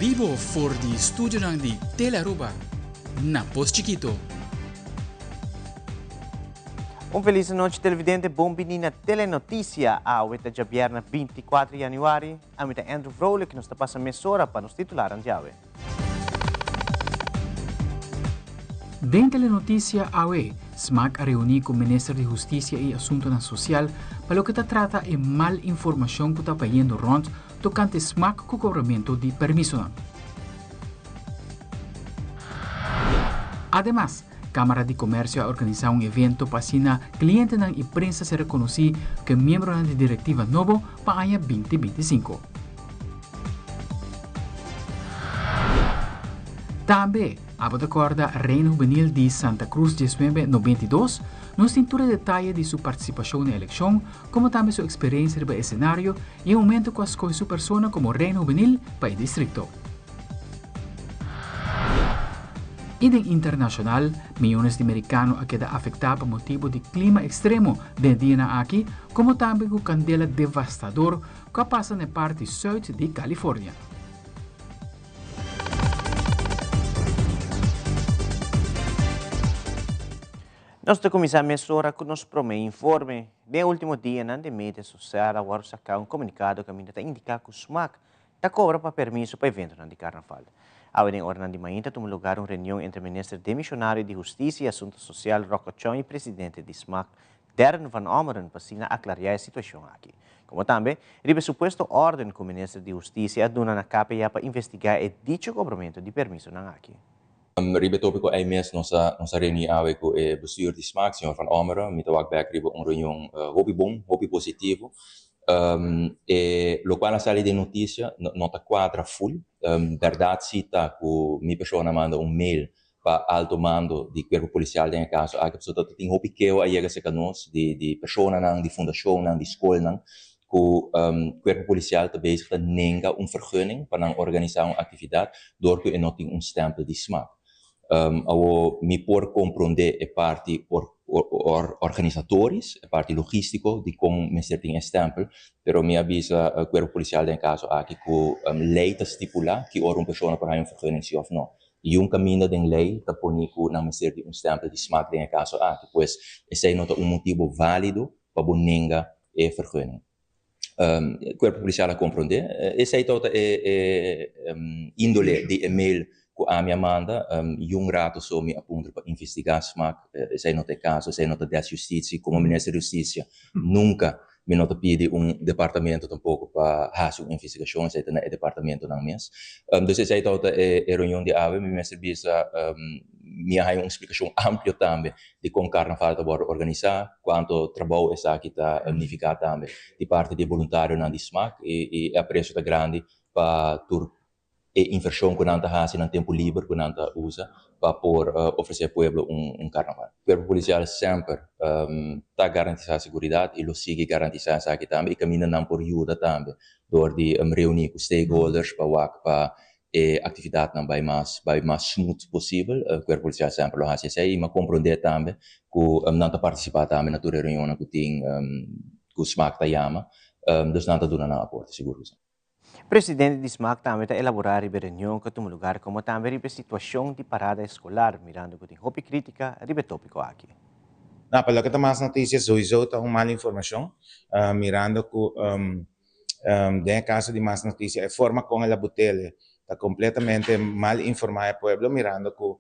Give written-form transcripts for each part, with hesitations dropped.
Vivo for di studio ng di Telaruba. Na Post Chiquito. Feliz noite, televidente. Bom-vindo na Telenotícia, a Javier 24 de januari. A mim Andrew Vrolijk, que nos está passando meia para nos titular de hoje. Dentro da notícia AUE, SMAC a reunir com o Ministro de Justiça e Assunto Social para o que trata de mal informação que está pegando rond tocante SMAC com o cobramento de permisso. Además, Câmara de Comércio a organizar um evento para assinar clientes e imprensa se reconhecer que membro da diretiva novo para o ano 2025. Também, a acorda Reino Juvenil de Santa Cruz de 92 nos cintura detalhe de sua participação na eleição, como também sua experiência no cenário e o momento que escolhe sua persona como Reino Juvenil para o distrito. E em internacional, milhões de americanos a queda afetados por motivo de clima extremo de dia aqui, como também com candela devastador que passa na parte sul de Califórnia. Nós estamos começando a mesura com nos promete informe. No último dia, na mídia social, agora sacar comunicado que a está indicar que o SMAC está cobra para permisso para evento de carnaval. A em hora de manhã, tomou lugar uma reunião entre o ministro demissionário de Justiça e Assunto Social, Rocco Chong, e o presidente de SMAC, Darren Van Omeren, para aclarar a situação aqui. Como também, ribe suposto ordem que o ministro de Justiça dona na KPA para investigar o dito cobramento de permisso na aqui. Ribe tópico ay mes nossa reunião awe ko bestuur di SMAC, senhor Van Omeren, met ook bij ribe een reunião hopi bom, hopi positivo. Lo qual sale de notícia, nota 4 full. Verdade cita que minha pessoa manda mail para alto mando de corpo policial em caso a pessoa tem hopi que a chega se canos de pessoa de fundação de escola que o corpo policial está bezig te nenga vergunning para organizar uma atividade door que não tem stempel de SMAC. Mi por compreender a parte organizatórios, a parte logístico de como me tem stempel, pero me avisa o corpo policial em caso aqui que lei está estipula que uma pessoa para uma vergunning sim ou não. E caminho da lei está poni que não me tem stempel de SMAC em caso aqui, pois esse é motivo válido para bonenga a vergunning. O corpo policial a compreender, esse é toda índole de e-mail que a minha manda, rato só me aponta para investigar SMAC, esse é nosso caso, esse é nosso da Justiça, como Ministro da Justiça, nunca me nota pede departamento tampouco para fazer uma investigação, esse é o departamento não mês. Então, esse é toda a reunião de AVE, me serviço me há uma explicação ampla também de como o carnaval está organizar, quanto trabalho essa aqui está unificado também, de parte de voluntário na SMAC, e a preço está grande para inversão que nanta faz no tempo livre que nanta usa para oferecer ao povo carnaval. O corpo policial sempre está garantizar a segurança e lo sigue garantizar essa aqui também e caminha não por ajuda também, door de reunir com stakeholders para atividade não vai mais smooth possível. O corpo policial sempre lo faz isso mas compreender também que não está participar também na tua reunião que tem que o SMAC está chama, então não está dando na aporte seguro. Presidente de SMAC também está elaborar a reunião que tomou lugar como também a situação de parada escolar, mirando que tem hopi crítica a tópico aqui. Pelo que mais notícias hoje está uma mala informação, mirando que de caso de mais notícias, a forma como ela botella está completamente mal informada ao povo, mirando que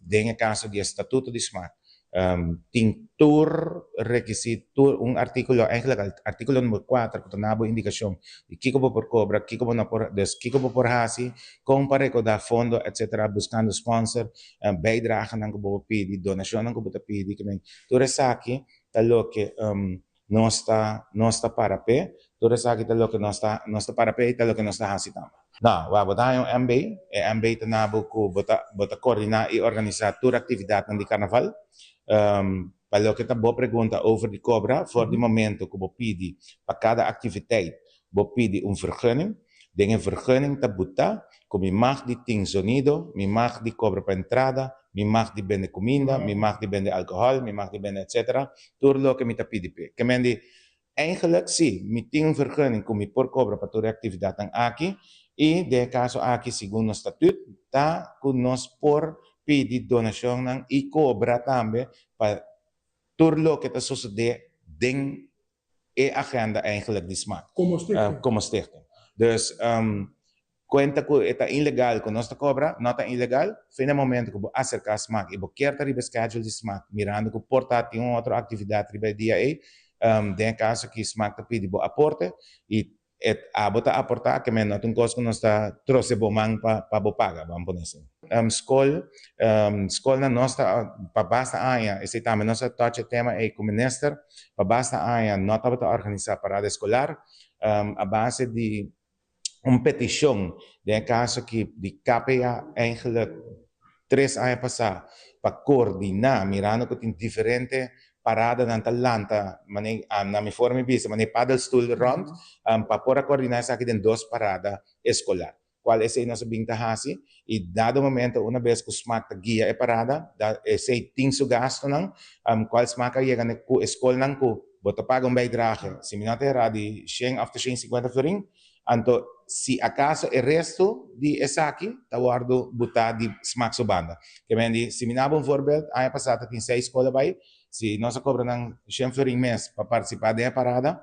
de caso de estatuto de SMAC, tem requisito, artículo, eigenlijk artículo número 4, que tem uma indicação de que como por cobra, que como por hasi, como para recordar fundo, etc., buscando sponsor, bijdrage ng kubo pidi, donasyon ng kubo pidi, kami tudo isso aqui, talo que não está para pé, tudo isso aqui talo que não está para pé, talo que não está hasi também. Não, vamos dar MBA, MBA tanabo ko bota coordinar e organizar toda atividade ng carnaval. Para o que está boa pergunta over de cobra, voor de momento que você pede para cada atividade, você pede vergunning. Dengan vergunning está botar, que me mag de ting sonido, me mag de cobra para entrada, me mag de bende comida, me mag de bende alcohol, me mag de bende etc. Tudo o que me está pedindo. Que me eigenlijk sim, me tem vergunning que me por cobra para toda atividade aqui, E, de caso aqui, segundo o estatuto, tá que nós por pedir donação e cobrar também para tudo o que está sucedendo dentro da agenda eigenlijk de SMAC. Como stichting. Dus, conta que está ilegal, que nós cobra, não está ilegal, foi no momento que você acerca a SMAC e você quer ter o schedule de SMAC, mirando que portar uma outra atividade no dia aí, de caso que SMAC te pede aporte e bota aportar que não tem coisa que nós está trouxe bomang para pagar, vamos por assim. Escola nossa para basta aia, esse também nossa touch tema é com o ministro, para basta aia, não está para organizar parada escolar, a base de uma petição de caso que de KPA eigenlijk 3 anos passados para coordenar, mirando que tem diferente parada na Atlanta, na minha forma de vista, mas paddelstoel rond, para poder coordenar isso aqui em 2 paradas escolar. Qual é a nossa vantagem? E dado momento, uma vez que o SMAC guia a parada, esse tem seu gasto, qual SMAC chega na escola, bota paga bijdrage, se não terá de 100 a 150 florin, então, se acaso o resto de essa aqui, está guardo botar de SMAC subanda. Que vem se me dá um voorbeeld, ano passado tem 6 escolas aí, se nós cobramos 100 florin mês para participar da parada,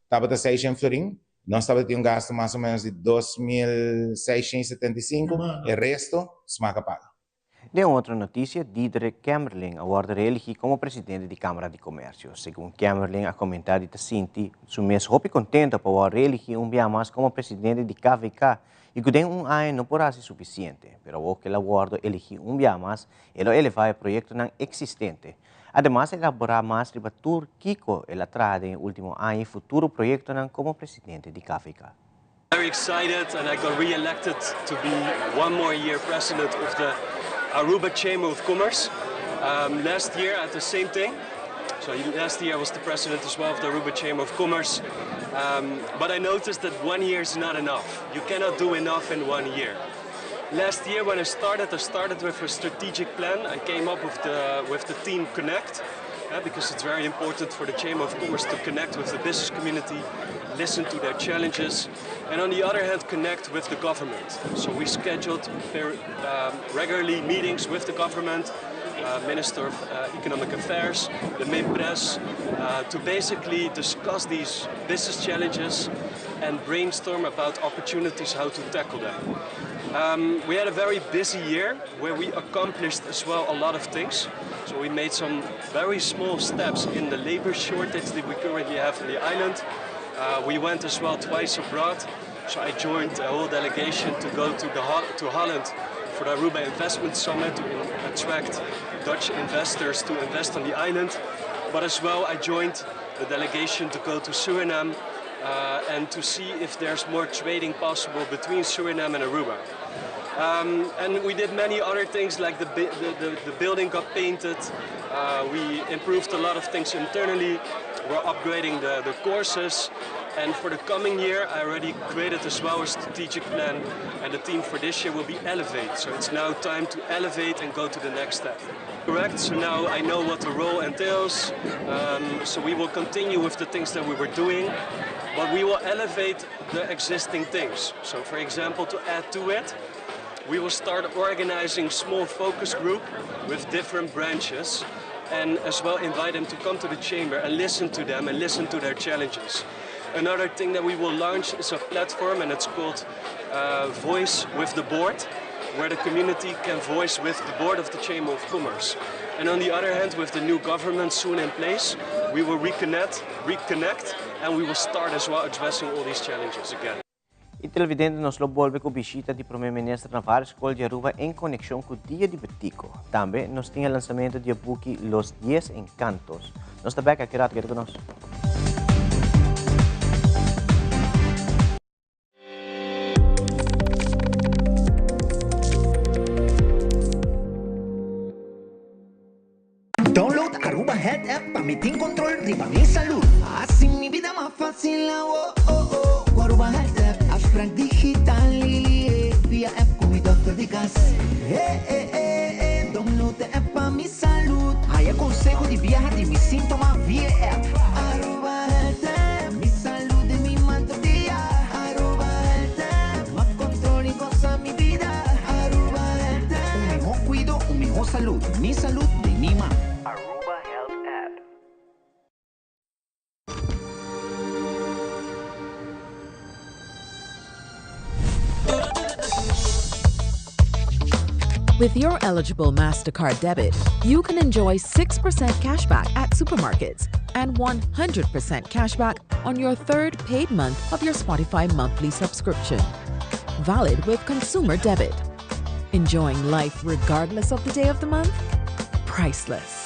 estava de 600 florin, nós estava de gasto mais ou menos de 2.675, o resto, SMAC paga. De outra notícia, Diederik Camerling aguarda reelegir como presidente da Câmara de Comércio. Segundo Camerling, a comentário de Sinti, su mês hopi contento para reelegir dia mais como presidente de KVK e que tem ano não porá ser suficiente, pero o que ele aguarda elegir dia mais, ele elevar o projeto não existente. Además, elaborar mais sobre Tur Kiko, ele traz em último ano futuro projeto não como presidente de KVK. Very excited, and I got re-elected to be one more year president of the Aruba Chamber of Commerce. Last year at the same thing. So last year I was the president as well of the Aruba Chamber of Commerce. But I noticed that 1 year is not enough. You cannot do enough in 1 year. Last year when I started with a strategic plan. I came up with the team Connect. Because it's very important for the Chamber of Commerce to connect with the business community, listen to their challenges, and on the other hand, connect with the government. So we scheduled regularly meetings with the government, Minister of Economic Affairs, the MIPRES, to basically discuss these business challenges and brainstorm about opportunities how to tackle them. We had a very busy year where we accomplished as well a lot of things. So we made some very small steps in the labor shortage that we currently have in the island. We went as well twice abroad. So I joined a whole delegation to go to Holland for the Aruba Investment Summit to attract Dutch investors to invest on the island. But as well I joined the delegation to go to Suriname and to see if there's more trading possible between Suriname and Aruba. And we did many other things, like the building got painted, we improved a lot of things internally, we're upgrading the courses, and for the coming year I already created as well a strategic plan, and the theme for this year will be Elevate, so it's now time to elevate and go to the next step. Correct, so now I know what the role entails, so we will continue with the things that we were doing, but we will elevate the existing things. So for example, to add to it, we will start organizing small focus group with different branches and as well invite them to come to the chamber and listen to them and listen to their challenges. Another thing that we will launch is a platform, and it's called Voice with the Board, where the community can voice with the board of the Chamber of Commerce. And on the other hand, with the new government soon in place, we will reconnect, and we will start as well addressing all these challenges again. E televidente nos lo volve com visita de primeiro-ministro na várias escolas de Aruba em conexão com o Dia de Betico. Também nos tinha o lançamento de book Los 10 Encantos. Nós também aqui rato conosco. Download Aruba Health App para meter control de minha saúde. Assim minha vida mais fácil. Aruba Health App, afspraak digitaal via app com o Dr. de Gas. Download de app para minha saúde. Aí é conselho de viajar de meus sintomas via app. Aruba Health App, minha saúde me manda dia. Aruba Health App. Aruba Health app. With your eligible MasterCard debit, you can enjoy 6% cashback at supermarkets and 100% cashback on your third paid month of your Spotify monthly subscription. Valid with consumer debit. Enjoying life regardless of the day of the month? Priceless.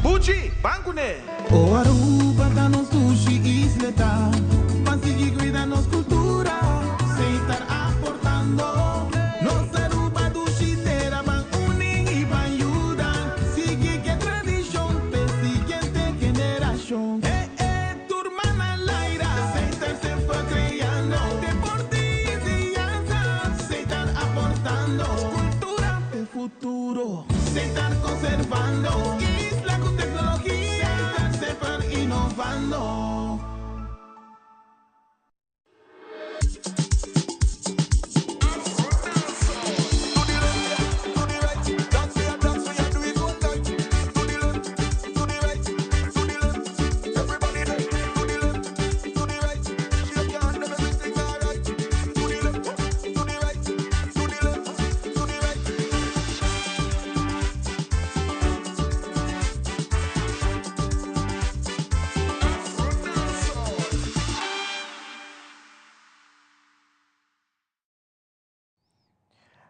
Bucci, bancune! O Aruba danos sushi isleta, pansigi cuidanos cultura, se estar aportando. Nos Aruba dushi tera van uning y van ayudan, sigue que tradición pe siguiente generación. Tu hermana Laira, se estar se fue creando, deporte y enseñanza, se estar aportando, cultura de futuro, se estar conservando. Innovando.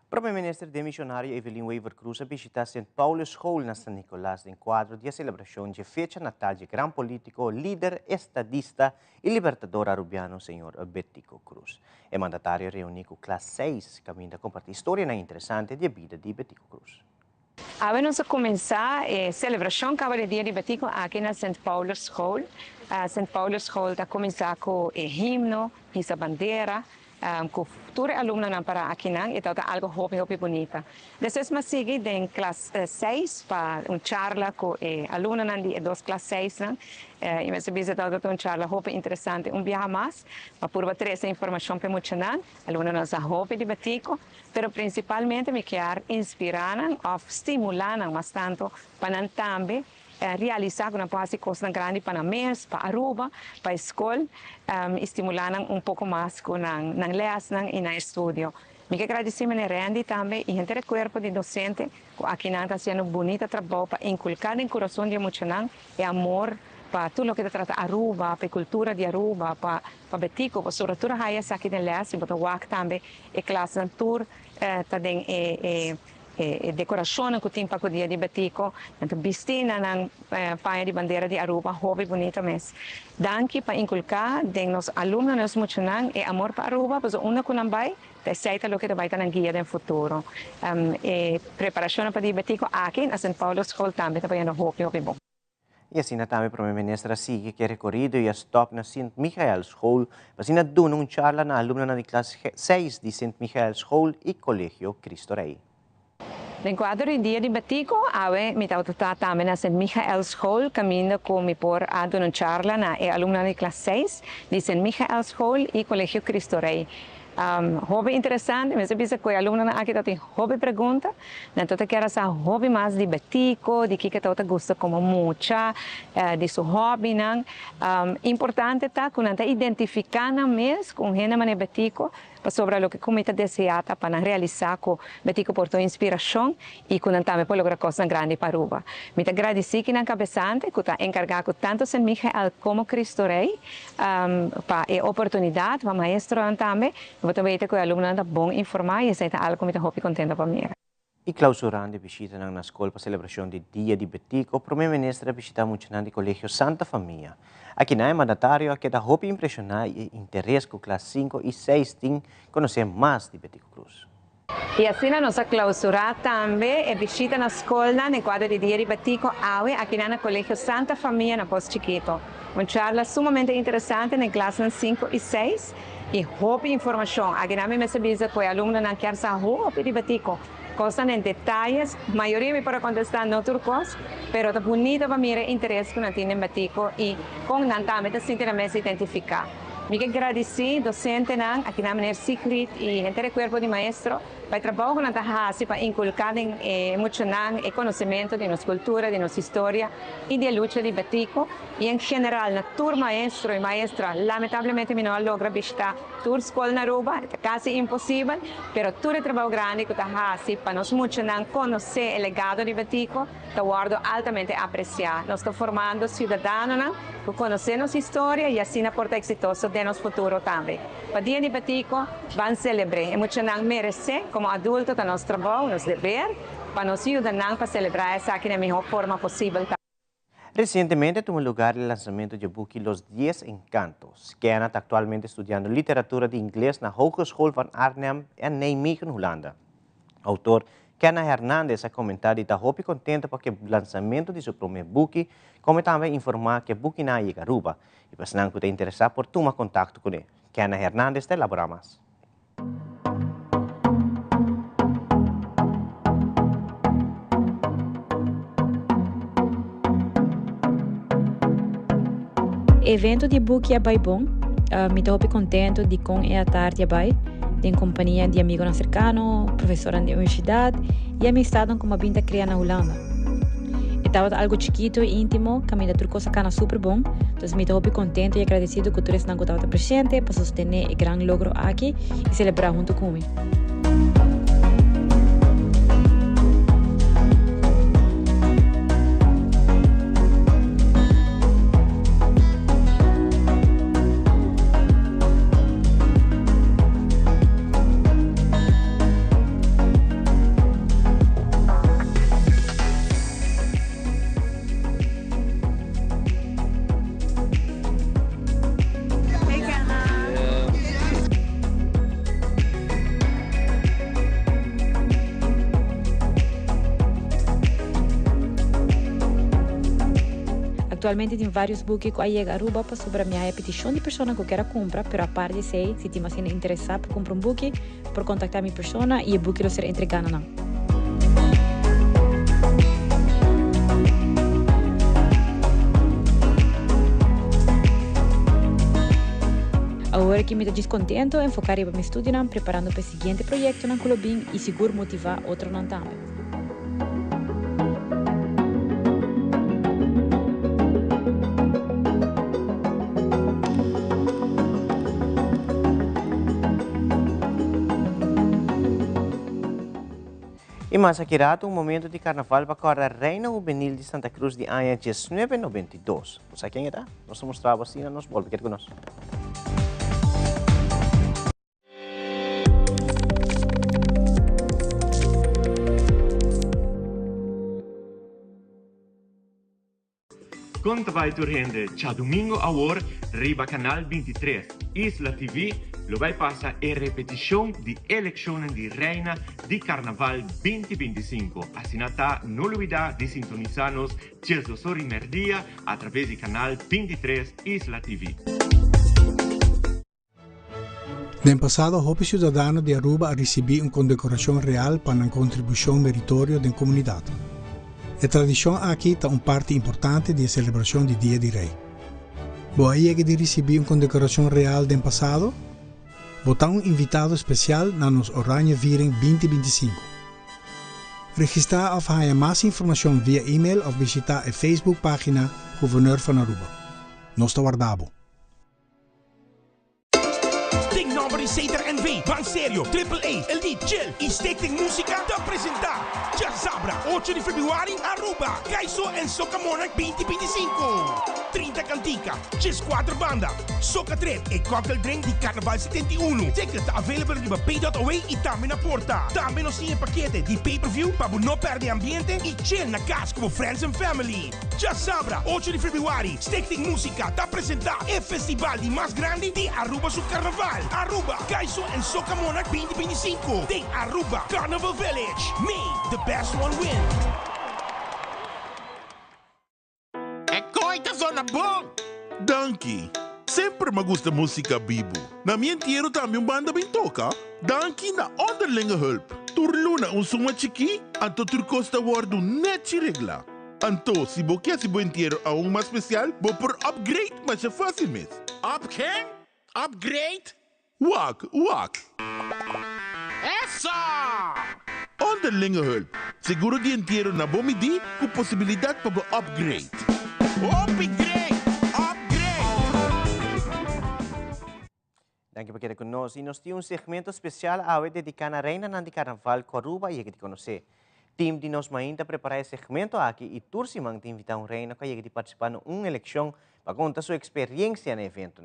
Primeiro-Ministro demissionário Evelyn Weaver Cruz visita St. Paul's School na San Nicolás em quadro de celebração de fecha natal de grande político, líder, estadista e libertador arubiano, Sr. Betico Cruz. O mandatário reuniu com classe 6, que ainda compartilha história interessante de vida de Betico Cruz. Vamos começar a celebração cada dia de Betico aqui na St. Paul's School. St. Paul's School está começando com o himno, a bandeira, com futuros alunos para aqui não, então é algo hopi bonita. Depois me sigue em classe 6 para charla com alunos de duas classes 6 não. E me subisse todo uma charla hopi interessante, viaje mais, para por trazer informação para muitos não, alunos a hopi de Betico, pero principalmente me quer inspirar ou estimular mais tanto para também realizar uma coisa grande para nós, para Aruba, para a escola, estimular pouco mais com a leção e no estudo. Me agradeço a Randy também e o corpo de docente, que aqui está fazendo bonito trabalho para inculcar no coração de muitos e amor para tudo o que trata Aruba, para a cultura de Aruba, para Betico, para sobretudo a aqui na leção, para o também a classe de tour, também decoração que tem para o dia de Betico, piscina na paia de bandeira de Aruba, hobby bonito mesmo. Danke para inculcar de nos alunos, nos muitos e amor para Aruba, para uma que não vai, aceita o que vai estar na guia do futuro. Preparação para o Betico aqui na St. Paul's School também está fazendo hobby bom. E assim também o primeiro-ministro sigue que recorrido e stop na St. Michael's School, para dar uma charla na aluna de classe 6 de St. Michael's School e Colégio Cristo Rei. No quadro de dia de Betico, me está também na St. Michael's School, caminho com me por a dar uma charla na aluna de classe 6 de St. Michael's School e Colégio Cristo Rei. Hobby interessante, mas eu penso que o aluno aqui tem hobby pergunta, então eu quero saber hobby mais de Betico, de que eu gosto como mucha, de seu hobby, não. Importante tá quando está identificando mesmo com gente de Betico, sobre o que como está desejada para realizar com Betico por tua inspiração e quando também por lograr coisas grandes para Aruba. Me agradeço que na cabeçante que está encarregado tanto St. Michael como Cristo Rei para a oportunidade para maestro também. Eu também que o aluno está bom informar e isso é algo que me está contente para mim. E clausurando a visita na escola para a celebração do Dia de Betico, o primeiro-ministro visita muito no Colégio Santa Família. Aqui na mandatário que dá hope impressionar e interesse com classe 5 e 6 tem conhecer mais de Betico Cruz. E assim a nossa clausura também é visita na escola no quadro de Dia de Betico aqui no Colégio Santa Família na Posto Chiquito. Uma charla sumamente interessante na classe 5 e 6 e hope informação. Aqui na minha mesa com o aluno não quer saber hope de Betico. Cosas en detalles, mayoría me puede contestar no turcos, pero es bonito para mirar interés que no tienen Betico y con también se interesa identificar. Me agradeci docente aquí na maneira secret e gente do corpo de maestro Vai trabalho com a Tahasi para inculcar emocional e conhecimento de nossa cultura, de nossa história e de luta de Batico. E em geral, na tour maestro e maestra, lamentavelmente não logra visitar tour escola na Aruba, é quase impossível, mas tour é trabalho grande com a Tahasi para nós emocional conhecer o legado de Batico, que guardo altamente apreciar. Nós estamos formando cidadãos para conhecer nossa história e assim portar exitoso de nosso futuro também. Para o dia de Batico, vamos celebrar, emocional merecer como adulto da nosso trabalho, nosso dever, para nos ajudar para celebrar essa aqui na melhor forma possível. Recientemente tuvo lugar el lanzamiento de boek Los 10 Encantos. Kenna está actualmente estudiando literatura de inglés na Hogeschool van Arnhem en Nijmegen, Holanda. Autor Kenna Hernández ha comentado que está muy contento porque el lanzamiento de su primer boek, como también informar que el boek na llega a Aruba. Y pues si te interesa por tomar contacto con él. Kenna Hernández te elabora más. Evento de book é bem bom. Me estou muito contente de com a tarde vai, em companhia de amigos cercanos, professora da universidade e amistade com uma binta criada na Holanda. Estava algo chiquito e íntimo, que me deu coisa cana super bom. Então me estou muito contente e agradecido que todos não estavam presentes para sostener o grande logro aqui e celebrar junto comigo. Atualmente tem vários books que chegam a Aruba sobre a minha petição de pessoa que quer comprar, mas a parte de sei, se tem assim interessado por comprar book, por contactar a minha pessoa e o book lo ser entregado não. Agora que me estou descontento, enfocar para meu estudo, preparando para o seguinte projeto na Colobim e seguro motivar outro não também. E mais aqui rato momento de carnaval para a Reina Juvenil de Santa Cruz de Anha 1992. Você quem está? Nós mostramos assim, nós voltamos aqui conosco. Conta vai turrende, cha domingo a hora, riba canal 23, Isla TV, lo vai passa e repetição de eleições de reina de Carnaval 2025. Assinata novidade de sintonizarnos Chelsea Sorimer dia através do canal 23 Isla TV. No passado, o cidadano de Aruba recebeu uma condecoração real para uma contribuição meritória da comunidade. A tradição aqui está uma parte importante da celebração do Dia do Rei. Você de receber uma condecoração real do passado? Você um invitado especial na nos Oranje Viering 2025. Registrar of há mais informação via e-mail ou visitar a Facebook página Gouverneur van Aruba. Nós te guardamos. Ding number is Ceder NV, Bang Serio, AAA, Elite, Chill e Stichting Música te apresentar Já Sabra, 8 de februari, Aruba, Kaiso en Soca Monarch 2025. 30 cantica, Chis 4 banda, Soca 3 e cocktail drink de Carnaval 71. Ticket available de pay.away e também na porta. Também nos tem paquete de pay-per-view para não perder ambiente e chill na casa com friends and family. Já Sabra, 8 de februari, Stichting Música te apresentar o festival de mais grande de Aruba su Carnaval. Aruba, Kaiso en Soca Monarch 2025. De Aruba Carnival Village. Me, the best one win. É coita zona bom! Danke! Sempre me gusta música bibo. Na minha inteiro também banda bem toca. Danke na onderlinge hulp. Turluna suma chiqui, anto turcosta wardu net regla. Anto, se bo quer se bo inteiro a mais especial, bo por upgrade, mas é fácil mesmo. Up quem? Upgrade? Wak, wak. É Asa! Onderlingenhulp. Seguro die inteiro na bomidi com possibilidade para upgrade. Upgrade! Dank je por querer conosco. E nós temos segmento especial a dedicado à Reina Nandi Carnaval Coruba e que conhecer. Team de nós ainda preparar esse segmento aqui e turcimang te invitar Reina que participar em eleição para contar sua experiência no evento.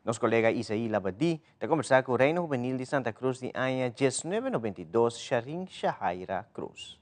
Nosso colega Isaí Labadi está conversar com o Reina Juvenil de Santa Cruz de Anha 1992, Sharin Shahaira Cruz.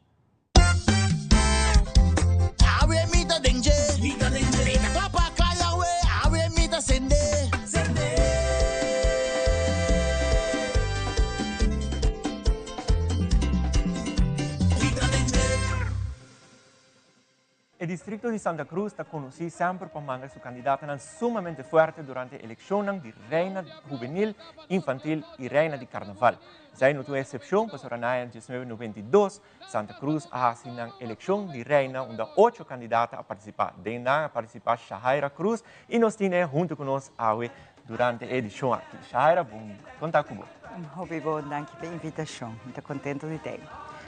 El distrito de Santa Cruz está conocido siempre por mandar su candidata sumamente fuerte durante la elección de reina juvenil, infantil y reina de carnaval. Zij no tuvo excepción, pues ahora en 1992 Santa Cruz ha sido una elección de reina donde 8 candidatas a participar. De a participar Shahaira Cruz y nos tiene junto con nosotros durante la edición aquí. Shahaira, bom contar com você. Hobby bom, danke pela invitação. Muito contente de ter.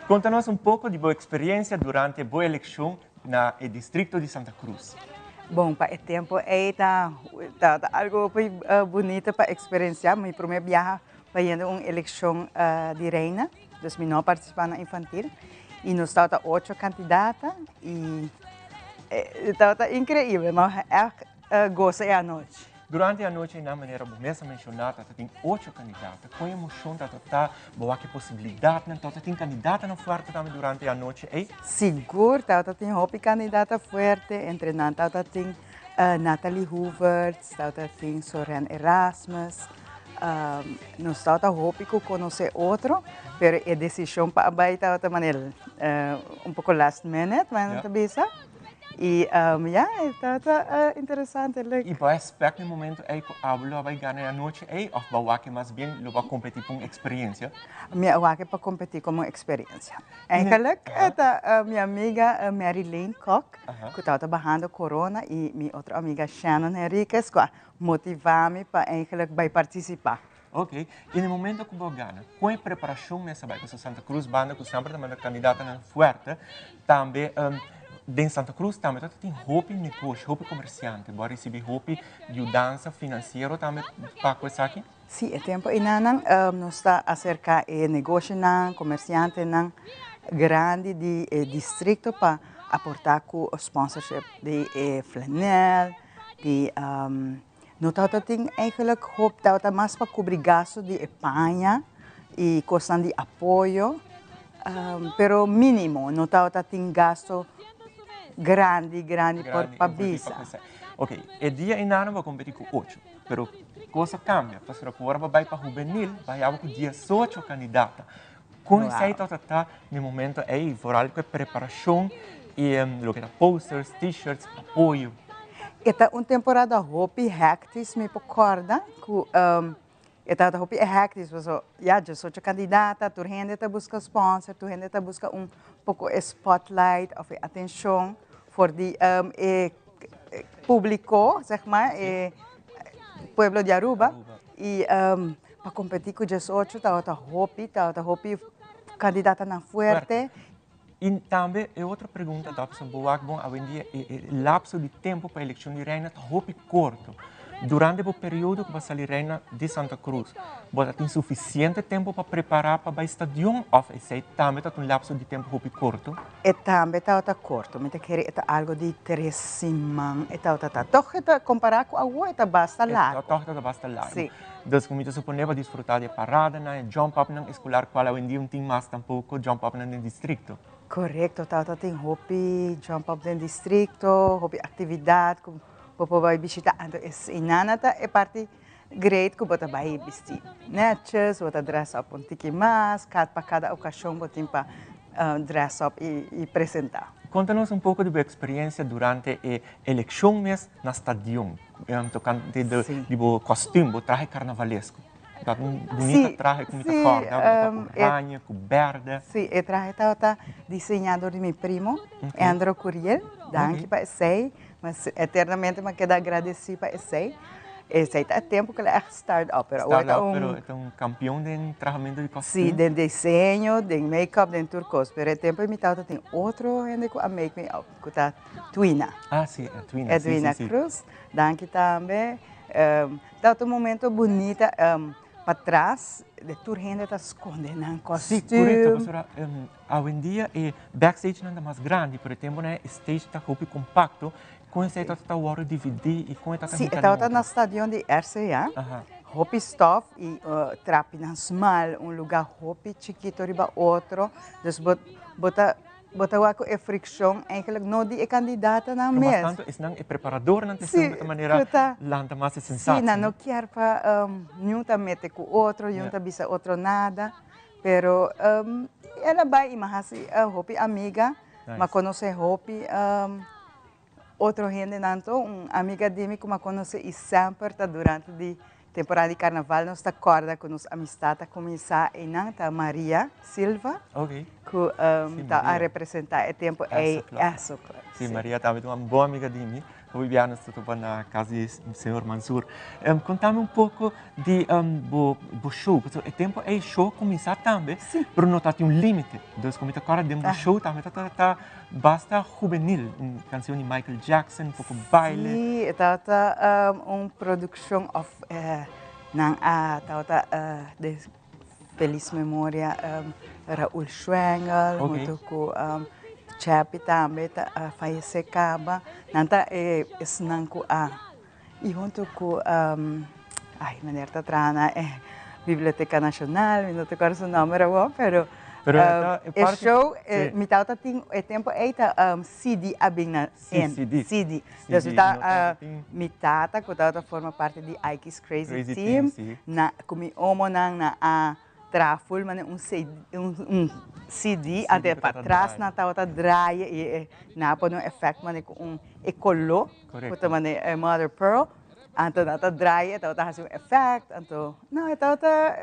Conta-nos um pouco de sua experiência durante a boa eleição no distrito de Santa Cruz. Bom, para o tempo tá algo bonito para experienciar. Meu primeiro viagem foi uma eleição de reina, então não participar na infantil. E nós estávamos 8 candidatas e estava incrível, mas gostei à noite. Durante a noite, na maneira começa a mencionar, tem 8 candidatas. Com emoção, tá boa que possibilidade, né? Tem candidata na forte também durante a noite, hein? Seguro, tem hopi candidata forte, entre nós tem Natalie Hoover, tem Soren Erasmus. Nós estamos hopi que conhecer outro, mas a decisão para abaixo de maneira pouco last minute, mas não bisa. E está interessante. E para aspecto no momento é que a aula vai ganhar a noite é ou vai que mais bem vai competir com experiência? Minha vai para competir com experiência. Eigenlijk é minha amiga Marilyn Koch que está trabalhando corona e minha outra amiga Shannon Henriquez que motivar-me para eigenlijk vai participar. Ok. E no momento que você ganha, com a preparação nessa vai com Santa Cruz banda que sempre também candidata na forte, também em Santa Cruz também tem roupa de negócio, roupa comerciante, pode receber roupa de dança financeira também para coisa aqui? Sim, é tempo e nós está acerca de negócio comerciante grande de distrito para aportar com o sponsorship de flanel, de nós tem eigenlijk roupa mais para cobrir gasto de Espanha e custo de apoio, pero mínimo, nós tem gasto grande para visa. Ok, o dia em ano vai competir com 8, mas coisa cambia. Para agora vai para juvenil, vai haver com 18 candidatas. Como você está no momento aí, fora com a preparação e o que é posters, t-shirts, apoio? Esta uma temporada hopi hectis me recorda que esta hopi hectis, já 18 candidatas, tu gente busca sponsor, tu gente busca pouco spotlight of atenção for the público, zeg maar, pueblo de Aruba. E para competir com 18, tá hopi candidata na fuerte. E também, outra pergunta, da pessoa boa, bom, hoje em dia, o lapso de tempo para a eleição de reina está hopi curto. Durante o período que vai sair reina de Santa Cruz, você tem suficiente tempo para preparar para o estadião ou você também está um lapso de tempo muito curto? Também está curto, mas querer algo de 3 semanas, então comparar com a outra basta largo. Então basta largo. Sim. Então, como você supõe, vai desfrutar de parada, jump up na escolar, qual hoje em dia não tem mais tampouco jump up no distrito. Correto, tem hobby, jump up no distrito, hobby atividade, Popo vai visitar, então esse inanata é parte great que você vai vestir netjes, você dress up tiki mais, para cada ocasião você tem para dress up e apresentar. Conta-nos pouco da experiência durante a eleição mesmo na estadião, tocando de costume, traje carnavalesco. Bonita traje com muita corda, com ranha, com verde. Sim, o traje está desenhado de meu primo, Andrew Curiel, danke para esse. Mas eternamente me queda agradecido para esse. Esse aí é tempo que ela é startup, pero Startup, agora pero é um campeão de tratamento de costume. sim, de desenho, de make-up, de turcos. Pero é tempo imitado tem outro gente que make me up, que tá Twina. Ah, sim, é Twina. É Twina Cruz, danke também. Tá um momento bonito para trás, de toda gente está escondendo um costume. Sim, correto, professora. Hoje em dia, o backstage não é mais grande, por exemplo, né, o stage está muito compacto, com esse aí está o hora dividir e com esse sim, está no estadião de RCA. Hopi stuff e trapi na small, lugar hopi chiquito riba outro. Dus bota a fricção, eigenlijk não de candidata na mesa. Mas tanto, é o preparador não tem de maneira lanta mais sensato. Sim, não quer para nenhum tá mete com outro, nenhum tá bisa outro nada, pero ela vai imahasi hopi amiga, mas conhece hopi outro gente nanto, amiga de mim que me conhece e sempre tá durante de temporada de carnaval, nós está corda com nossa amistade a começar em Nanta Maria Silva, que está a representar o tempo essa classe. Sim, Maria também é uma boa amiga de mim. Hoje viemos na casa do senhor Mansur. Contame pouco de o show. O tempo é show começar também, mas não tem limite. Então, como está agora dentro do show, também está basta juvenil, canção de Michael Jackson, pouco baile. Sim, está uma produção de feliz memória Raul Schwengel, junto com Chapi também falece acaba, nanta senang ko e junto com maneira tá trana Biblioteca Nacional, não te acordo o nome pero o show mitad tem tempo eita CD abing na CD. Dus mitad que forma parte de Ike's Crazy Team na kumi omo nang na traful man CD até para trás na tauta dry e na pano effect man com ecolo puta man mother pearl anto na dry tauta has effect anto não é tauta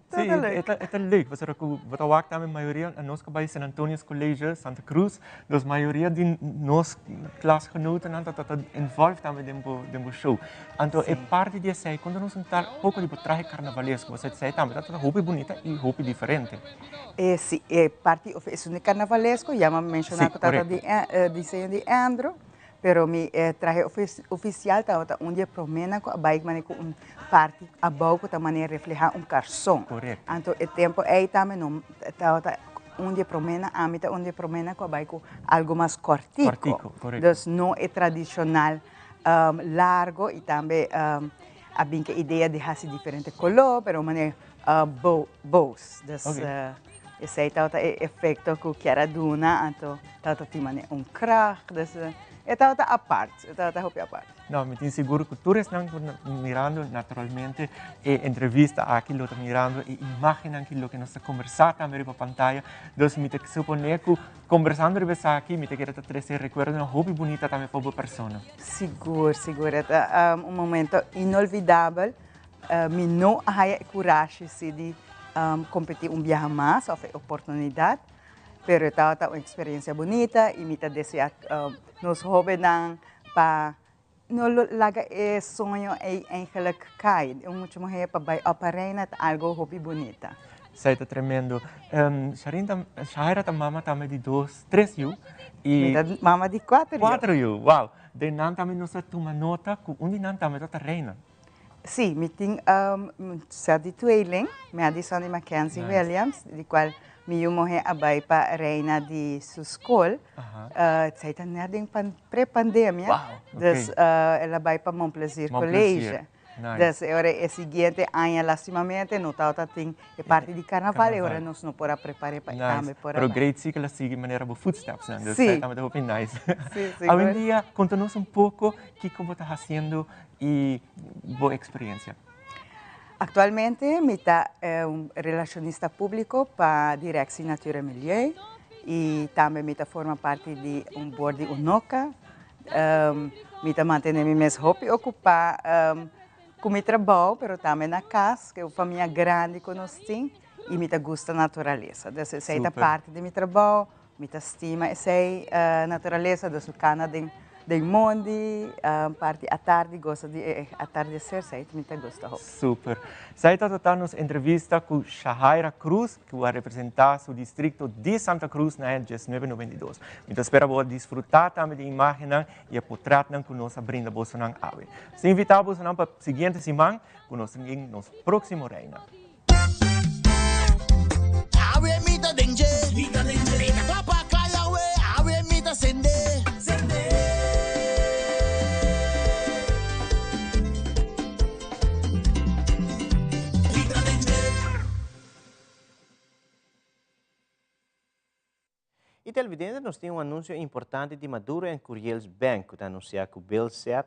sim, é leuk. Você votava também a maioria a nós que vai San Antonio's College Santa Cruz, dos maioria de nós klasgenoten não tá envolvido também dentro show. Então é parte de sei quando nós tá pouco de traje carnavalesco, você sei também tá roupa bonita e roupa diferente. Sim, é parte é carnavalesco, já me mencionou que tá de desenho de Andrew. Pero mi traje oficial está onde promena com a bike mané com parte abaixo que também refleja carson. Correto. Então o tempo aí também não está onde promena a mim onde promena com a bike algo mais cortico. Então não é tradicional largo e também a binca ideia de fazer diferente color, pero mané bows. Esse aí está o efeito que quer duna, então está também crack, Está a parte, está a parte. Não, me tenho seguro que tu estás mirando naturalmente a entrevista aqui, lo mirando e imagina aquilo que nós estamos conversando também para a pantalla. Então, me tenho que suponer que conversando aqui, me tenho que trazer recuerdo uma hobby bonita também para a pessoa. Seguro. É momento inolvidável. Me não há coragem de competir viagem mais, ou oportunidade. Pero está uma experiência bonita e me deseja nos jovens para não largar o sonho e eigenlijk cai. Eu muito morrer para aparecer algo hobby bonita. Isso é tremendo. Shahira a mama também de 2, 3 anos e mama de 4 anos. 4 anos, uau. De nan também nós toma nota que onde nan também está reina. Sim, me tem de tweeling, me adição de Mackenzie Williams, de qual me morrer abay para reina de sua escola. Sa ita na ding pré-pandemia. Dus ela vai para Montplaisir College. Dus agora é seguinte ano lastimamente não tá tem parte de carnaval agora nós não pora preparar para também por. Pero great sim que ela sigue maneira de footsteps, né? Dus sim. Também tá bem nice. Sim. Hoje em dia conta-nos pouco que como está fazendo e boa experiência. Atualmente, eu sou relacionista público para a Direção Natura e Milieu e também eu formo parte de board de UNOCA. Eu mantenho meu hobby ocupado com meu trabalho, mas também na casa, que é uma família grande que nós temos e eu gosto da natureza. Então, essa é parte do meu trabalho, eu estima essa natureza, do Canadá de Mondi, parte à tarde, gosta de atardecer, sei, me gosta. Super. Sai está nos entrevista com Shahaira Cruz, que vai representar o distrito de Santa Cruz na 1992. Então, espero que desfrutar também de imagem e a potrar com nossa brinda bolsonaro ave. Se invitamos para a seguinte semana, com nosso próximo reina. Ave mita dengue, mita papa kaya we, ave mita sende. E televidente, nós temos anúncio importante de Maduro em Curiels Bank, que anuncia que o Bill Set,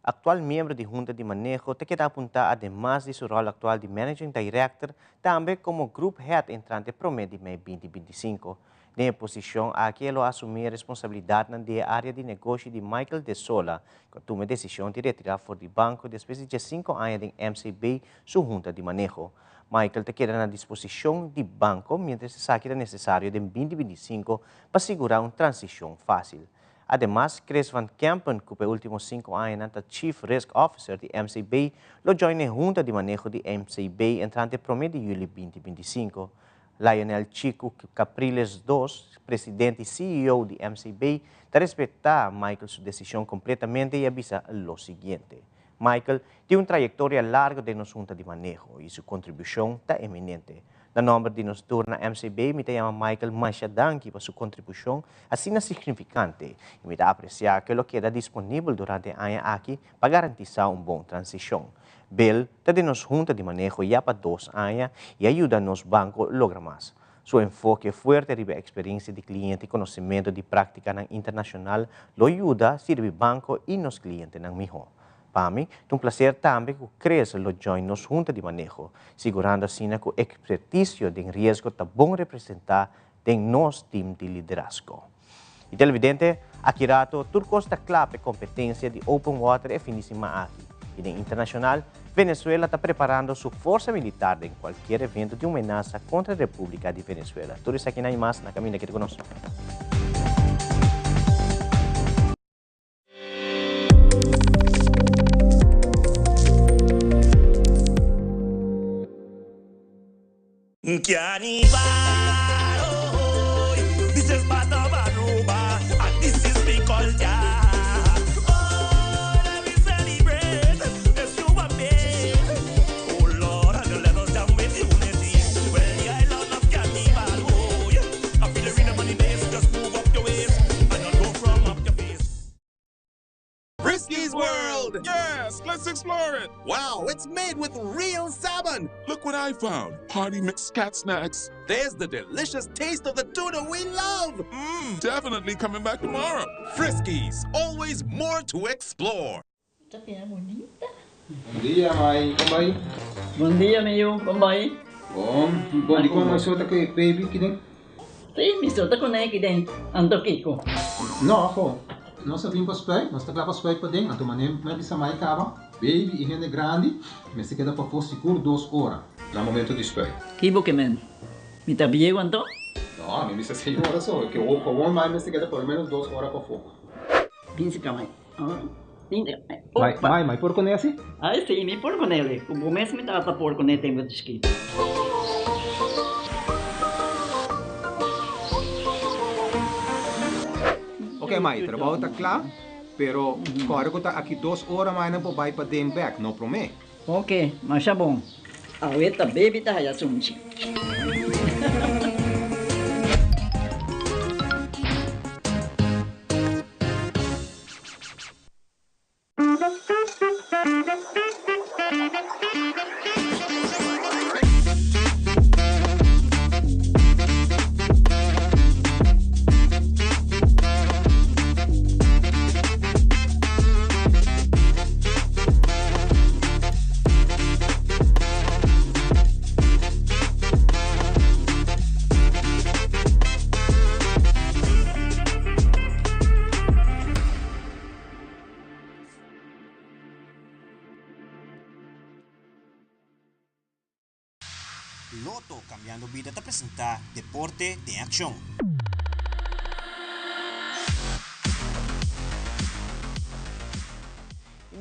atual membro de junta de manejo, te queda apuntar además de seu rol atual de Managing Director, também como Group Head entrante promete em 2025. Na posição a que ele assumir responsabilidade na área de negócio de Michael De Sola, que toma a decisão de retirar fora do banco depois de 5 anos de MCB, sua junta de manejo. Michael te queda na disposição do banco, mientras se saque necessário de 2025 para assegurar uma transição fácil. Además, Chris Van Kempen, que pelos últimos 5 anos é Chief Risk Officer de MCB, lo joina junta de manejo de MCB entrante promete de julho 2025. Lionel Chico Capriles II, presidente e CEO de MCB, te respeitar Michael sua decisão completamente e avisa o seguinte. Michael tem uma trajetória larga de nos junta de manejo e sua contribuição está eminente. No nome de nos turna MCB, me chama Michael Manchadanki para sua contribuição assim significante e me apreciar que ele queda disponível durante a ano aqui para garantir uma boa transição. Bill está de nos junta de manejo já para 2 anos e ajuda nos bancos a lograr mais. Seu enfoque forte riba a experiência de cliente e conhecimento de prática internacional lo ajuda a servir banco e nos clientes melhor. Para mim, é um prazer também que cresça o join nos junta de manejo, segurando assim que o expertício de risco está bom representar em nosso time de liderazgo. E televidente, aqui rato, tudo está claro a competência de Open Water é finíssima aqui. E no internacional, Venezuela está preparando sua força militar em qualquer evento de ameaça contra a República de Venezuela. Tudo isso aqui na mais na caminho aqui conosco. Que animal, oh, this is Bata Baruba, and this is me culture. Oh, let me celebrate, let's do a bit. Oh Lord, and let us down with unity. Well, the island of Carnival, oh, yeah. I feel the rhythm on the bass, just move up your waist, and not go from up your face. Frisky's World! Yes, let's explore it! Wow, it's made with real salmon! Look what I found. Party mix cat snacks. There's the delicious taste of the tuna we love! Definitely coming back tomorrow. Friskies, always more to explore. Bom dia, mãe. Como vai? Bom dia, meu. Como vai? Bom dia, como você está aqui, baby? Que tem? Sim, me solta com ele que tem. Ando Kiko. Não, pô. Nós vimos para spray, nós estamos para spray para dentro, então mané me disse mais cava, baby e gente grande, mas se queda para for seguro 2 horas, no momento de spray. Que bom que men? Me tá bem quanto? Não, me disse 6 horas só, que o com mais se queda por menos 2 horas para fogo. Pince camai. Mãe, por conhece? Ah, sim, me por com ele. O começo me dá para por com ele tem muito escrito. Ok, mãe, o trabalho está claro, pero agora que está aqui 2 horas mais não vai para dentro back, não promete. Ok, mas é bom. A ueta baby tá aí assunto. Loto Cambiando Vida te presenta Deporte de Acción.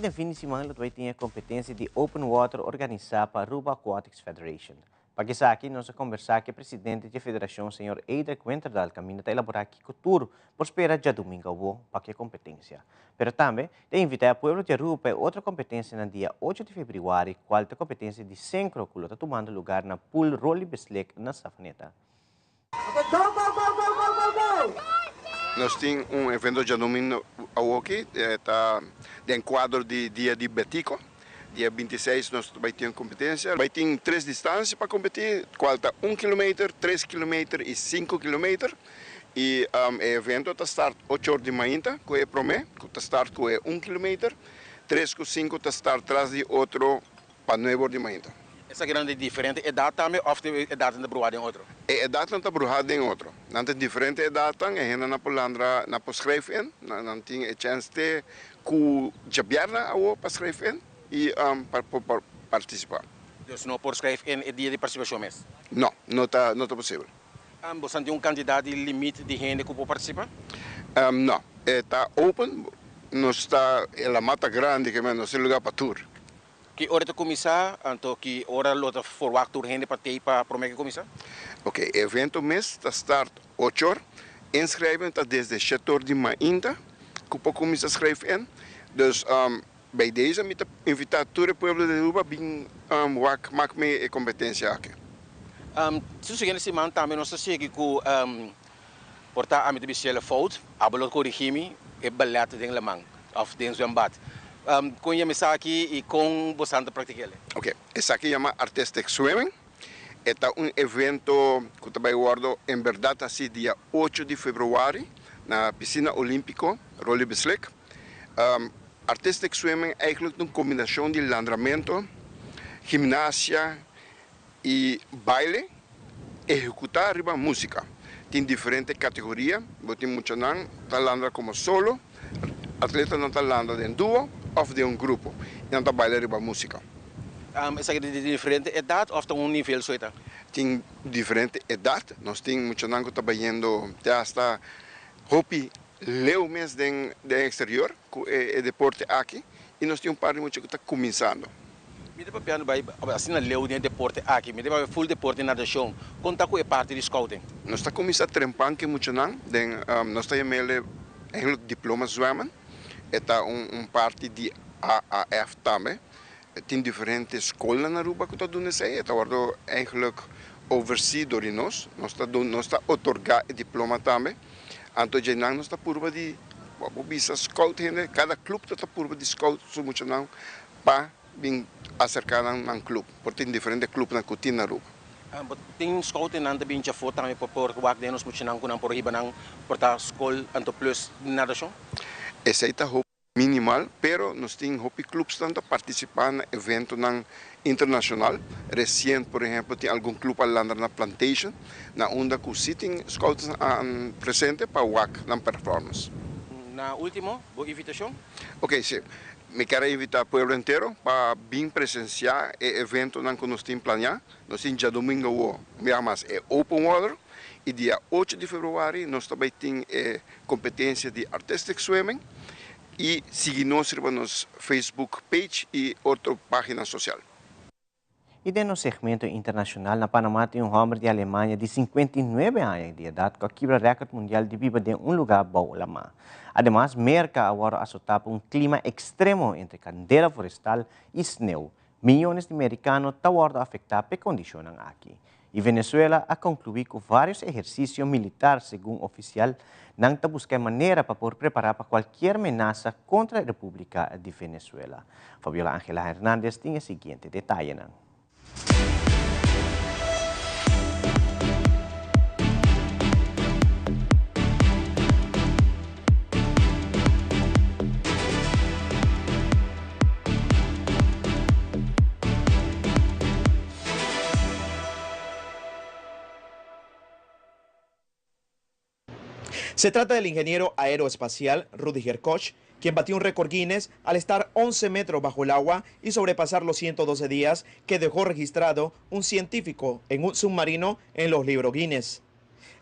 de fin de semana, nós temos competência de Open Water organizada para Aruba Aquatics Federation. Para que aqui, nós vamos conversar com o presidente da federação, senhor Eidek Winterdal, que está elaborar aqui futuro, por esperar já domingo para que competência. Mas também, de invitar o povo de Aruba para outra competência no dia 8 de fevereiro, qual é a competência de Sencro, que está tomando lugar na pool Rolly Bislek na Safaneta. Nós temos evento de domingo aqui, está de enquadro de dia de Betico. Dia 26 nós vamos ter competência. Vai ter 3 distâncias para competir, qual está 1 km, 3 km e 5 km. E o evento está start 8 horas de manhã, que é promé, que está start com 1 km, 3 com 5 está start atrás de outro para 9 horas de manhã. Essa grande diferente é data também ou é data na bruhada em outro? É data na bruhada em outro. Não é diferente é data, é na polandra na poscreven, não tem a chance de que jabiarna ao poscreven e para participar. Dus não por escrever em dia de participação mesmo? Não está possível. Você tem quantidade limite de gente que pode participar? Não, está open, não está na mata grande que não tem lugar para tour. Que hora de começar, então que hora lota forward tour gente para ter para prometer começar? Ok, evento mês está start 8 horas, inscreve está desde 7 horas de manhã, que pode começar a escrever. Dus bij deze met de invitatie do povo de Aruba bem maak me competência aqui. Se você nesse momento também nós sei que portar a minha bicicleta fout, a bola corrigir é balete dentro da mão, of dentro do embate. Com a mesa aqui e com você anda praticar. Ok, esse aqui chama Artistic Swimming. É evento que também guardo em verdade assim dia 8 de fevereiro na piscina olímpica Rolly Bislek. Artistic Swimming é eigenlijk uma combinação de landramento, ginástica e baile, executar arriba música. Tem diferentes categorias, tem muitos não tá landra como solo, atleta não tá landra em duo ou de grupo, e não tá baile arriba música. Essa é de diferente idade ou de nível só? Tem diferente idade, nós temos muitos não que tá trabalhando até hobby leu mês do exterior, que é deporte aqui, e nós temos par de muitos que está começando. Me dá para vai assim na leu de deporte aqui, me dá full deporte na natação, conta com a parte de scouting. Nós está começando a trempar que muitos não, nós está chamando diploma zwemmen, é parte de AAF também, tem diferentes escolas na Aruba que está dando isso aí, está eigenlijk oversee door nós está otorgar o diploma também. Então, já não está por de scout, cada clube está por de scout, muito não, para vir acercar a clube, porque tem diferentes clubes na Coutinho na Aruba. Tem scout em anda bem já foto também por o que nós muito não com por riba não por a escola anto plus natação. Esse está minimal, pero nós temos clubes tanto participar no evento internacional. Recente, por exemplo, tem algum clube a na Plantation, na onda que sitting scouts presente para o na performance. Na última, boa invitação? Ok, sim. Me quero invitar o povo inteiro para vir presenciar o evento que nós temos planeado. Nós temos já domingo, mas é Open Water. E dia 8 de fevereiro, nós também temos competência de Artistic Swimming. E seguir-nos no Facebook page e outra página social. E no segmento internacional, na Panamá tem homem de Alemanha de 59 anos de idade que quebra o recorde mundial de viver em lugar bom lá. Además, merca agora assustar por clima extremo entre candela florestal e snow. Milhões de americanos estão afetados por condições aqui. E Venezuela a concluir com vários exercícios militares, segundo oficial, não está buscando maneira para poder preparar para qualquer ameaça contra a República de Venezuela. Fabiola Ángela Hernández tem o seguinte detalhe. Se trata del ingeniero aeroespacial Rudiger Koch, quien batió un récord Guinness al estar 11 metros bajo el agua y sobrepasar los 112 días que dejó registrado un científico en un submarino en los libros Guinness.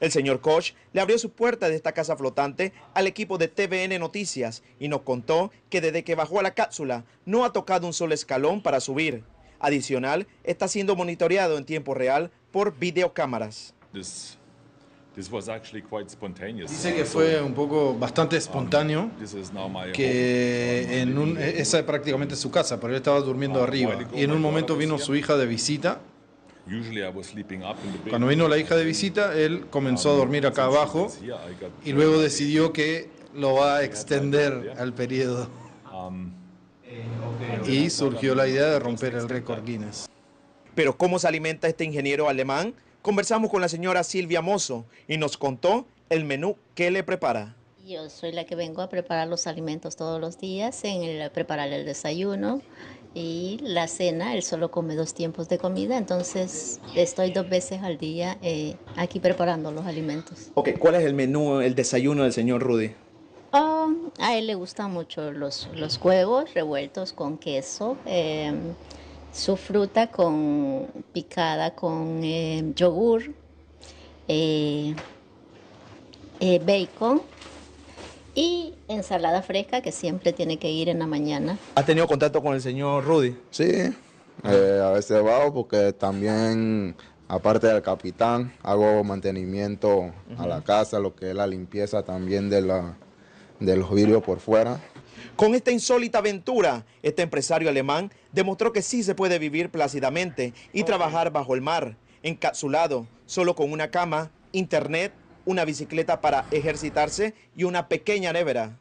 El señor Koch le abrió sus puertas de esta casa flotante al equipo de TVN Noticias y nos contó que desde que bajó a la cápsula no ha tocado un solo escalón para subir. Adicional, está siendo monitoreado en tiempo real por videocámaras. Dice que fue un poco bastante espontáneo, que esa es prácticamente su casa, pero él estaba durmiendo arriba. Y en un momento vino su hija de visita. Cuando vino la hija de visita, él comenzó a dormir acá abajo y luego decidió que lo va a extender al periodo. Y surgió la idea de romper el récord Guinness. Pero ¿cómo se alimenta este ingeniero alemán? Conversamos con la señora Silvia Mozo y nos contó el menú que le prepara. Yo soy la que vengo a preparar los alimentos todos los días, preparar el desayuno y la cena. Él solo come 2 tiempos de comida, entonces estoy 2 veces al día aquí preparando los alimentos. Ok, ¿cuál es el menú, el desayuno del señor Rudy? A él le gustan mucho los huevos revueltos con queso, su fruta picada con yogur, bacon y ensalada fresca que siempre tiene que ir en la mañana. ¿Has tenido contacto con el señor Rudy? Sí, a veces bajo porque también, aparte del capitán, hago mantenimiento a la casa, lo que es la limpieza también de los vidrios por fuera. Con esta insólita aventura, este empresario alemán demostró que sí se puede vivir plácidamente y trabajar bajo el mar, encapsulado, solo con una cama, internet, una bicicleta para ejercitarse y una pequeña nevera.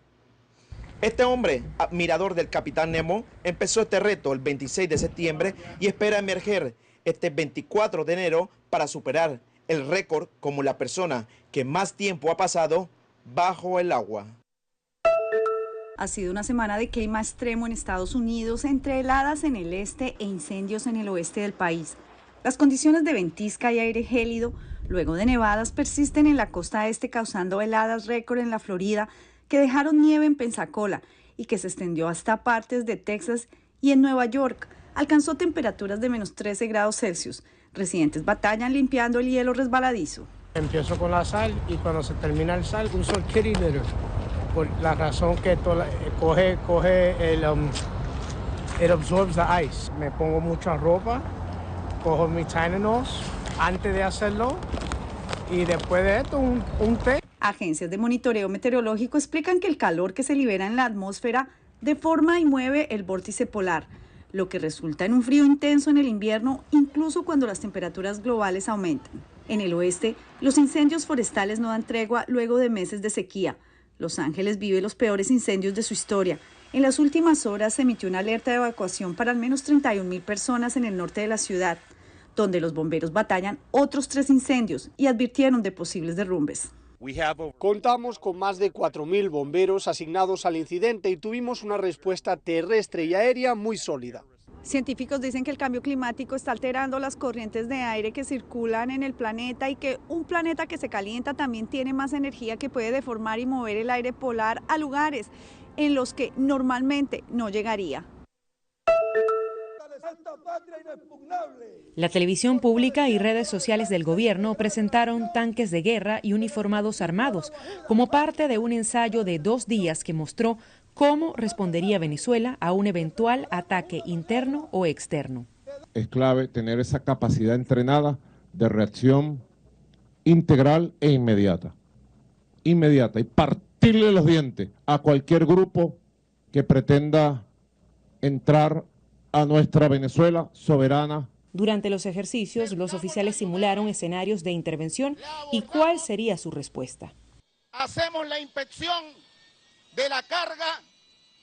Este hombre, admirador del Capitán Nemo, empezó este reto el 26 de septiembre y espera emerger este 24 de enero para superar el récord como la persona que más tiempo ha pasado bajo el agua. Ha sido una semana de clima extremo en Estados Unidos, entre heladas en el este e incendios en el oeste del país. Las condiciones de ventisca y aire gélido, luego de nevadas, persisten en la costa este, causando heladas récord en la Florida, que dejaron nieve en Pensacola y que se extendió hasta partes de Texas y en Nueva York. Alcanzó temperaturas de menos 13 grados Celsius. Residentes batallan limpiando el hielo resbaladizo. Empiezo con la sal y cuando se termina el sal uso el kitty litter. Por la razón que it absorbs the ice. Me pongo mucha ropa, cojo mi Tylenol antes de hacerlo y después de esto un té. Agencias de monitoreo meteorológico explican que el calor que se libera en la atmósfera deforma y mueve el vórtice polar, lo que resulta en un frío intenso en el invierno, incluso cuando las temperaturas globales aumentan. En el oeste, los incendios forestales no dan tregua luego de meses de sequía. Los Ángeles vive los peores incendios de su historia. En las últimas horas se emitió una alerta de evacuación para al menos 31.000 personas en el norte de la ciudad, donde los bomberos batallan otros 3 incendios y advirtieron de posibles derrumbes. Contamos con más de 4.000 bomberos asignados al incidente y tuvimos una respuesta terrestre y aérea muy sólida. Científicos dicen que el cambio climático está alterando las corrientes de aire que circulan en el planeta y que un planeta que se calienta también tiene más energía que puede deformar y mover el aire polar a lugares en los que normalmente no llegaría. La televisión pública y redes sociales del gobierno presentaron tanques de guerra y uniformados armados como parte de un ensayo de 2 días que mostró cómo respondería Venezuela a un eventual ataque interno o externo. Es clave tener esa capacidad entrenada de reacción integral e inmediata. Inmediata y partirle los dientes a cualquier grupo que pretenda entrar a nuestra Venezuela soberana. Durante los ejercicios, los oficiales simularon escenarios de intervención y cuál sería su respuesta. Hacemos la inspección de la carga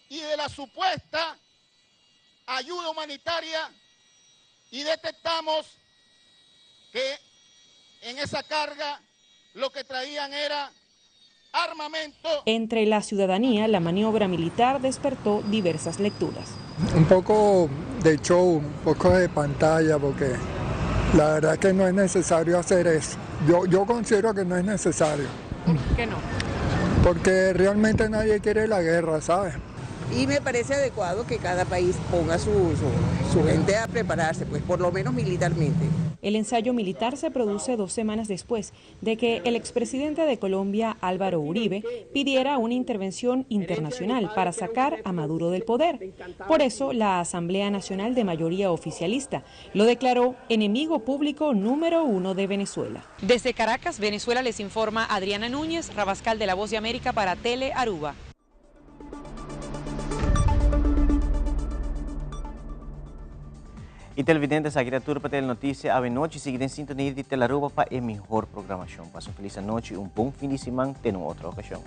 y de la supuesta ayuda humanitaria y detectamos que en esa carga lo que traían era armamento. Entre la ciudadanía, la maniobra militar despertó diversas lecturas. Un poco de show, un poco de pantalla, porque la verdad que no es necesario hacer eso. Yo considero que no es necesario. ¿Por qué no? Porque realmente nadie quiere la guerra, ¿sabes? Y me parece adecuado que cada país ponga su gente a prepararse, pues por lo menos militarmente. El ensayo militar se produce 2 semanas después de que el expresidente de Colombia, Álvaro Uribe, pidiera una intervención internacional para sacar a Maduro del poder. Por eso, la Asamblea Nacional de mayoría oficialista lo declaró enemigo público número 1 de Venezuela. Desde Caracas, Venezuela, les informa Adriana Núñez, Rabascal de La Voz de América para Tele Aruba. E televidentes, aqui da Turpa Telenotícia, a noite seguida em sintonia de Telaruba para a melhor programação. Passe uma feliz noite e bom fim de semana, até uma outra ocasião.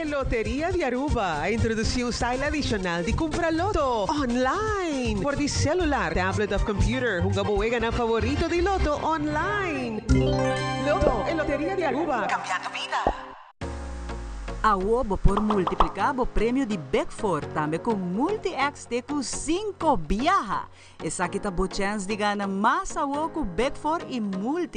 Loteria de Aruba introduziu o style adicional de comprar loto online por de celular, tablet ou computer. Hungabuega na favorito de loto online. Loto em Loteria de Aruba. Cambiando vida. A Obo por multiplicar o prêmio de Beckford também com Multi-XT com 5 viaja. Essa aqui tá boa chance de ganhar mais a com Beckford e Multi